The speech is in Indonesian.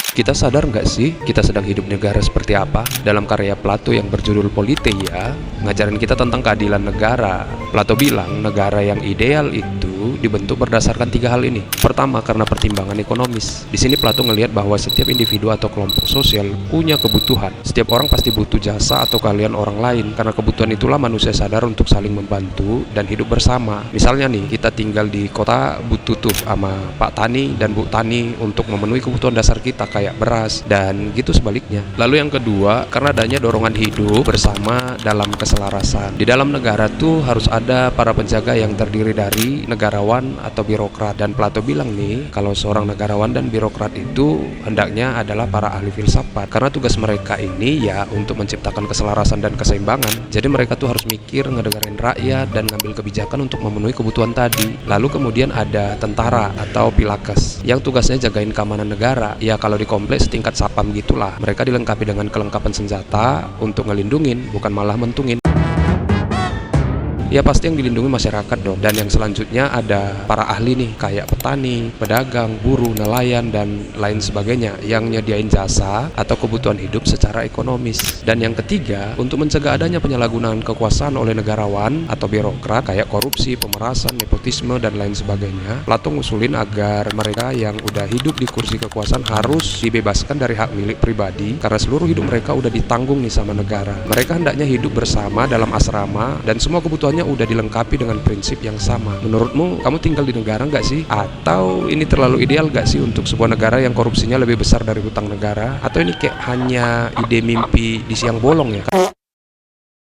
Kita sadar nggak sih kita sedang hidup di negara seperti apa? Dalam karya Plato yang berjudul Politeia, ngajarin kita tentang keadilan negara. Plato bilang negara yang ideal itu dibentuk berdasarkan tiga hal ini. Pertama, karena pertimbangan ekonomis. Di sini Plato ngelihat bahwa setiap individu atau kelompok sosial punya kebutuhan. Setiap orang pasti butuh jasa atau keahlian orang lain. Karena kebutuhan itulah manusia sadar untuk saling membantu dan hidup bersama. Misalnya nih, kita tinggal di kota butuh tuh sama Pak Tani dan Bu Tani untuk memenuhi kebutuhan dasar kita kayak beras dan gitu sebaliknya. Lalu yang kedua, karena adanya dorongan hidup bersama dalam keselarasan. Di dalam negara tuh harus ada para penjaga yang terdiri dari negarawan atau birokrat. Dan Plato bilang nih, kalau seorang negarawan dan birokrat itu hendaknya adalah para ahli filsafat. Karena tugas mereka ini ya untuk menciptakan keselarasan dan keseimbangan. Jadi mereka tuh harus mikir, ngedengerin rakyat dan ngambil kebijakan untuk memenuhi kebutuhan tadi. Lalu kemudian ada tentara atau pilakes yang tugasnya jagain keamanan negara. Ya kalau di kompleks tingkat sapam gitulah. Mereka dilengkapi dengan kelengkapan senjata untuk ngelindungin, bukan malah mentungin. Ya pasti yang dilindungi masyarakat dong. Dan yang selanjutnya ada para ahli nih, kayak petani, pedagang, buruh, nelayan, dan lain sebagainya yang nyediain jasa atau kebutuhan hidup secara ekonomis. Dan yang ketiga, untuk mencegah adanya penyalahgunaan kekuasaan oleh negarawan atau birokrat kayak korupsi, pemerasan, nepotisme, dan lain sebagainya, Plato ngusulin agar mereka yang udah hidup di kursi kekuasaan harus dibebaskan dari hak milik pribadi karena seluruh hidup mereka udah ditanggung nih sama negara. Mereka hendaknya hidup bersama dalam asrama dan semua kebutuhannya udah dilengkapi dengan prinsip yang sama. Menurutmu, kamu tinggal di negara nggak sih? Atau ini terlalu ideal nggak sih untuk sebuah negara yang korupsinya lebih besar dari hutang negara? Atau ini kayak hanya ide mimpi di siang bolong ya?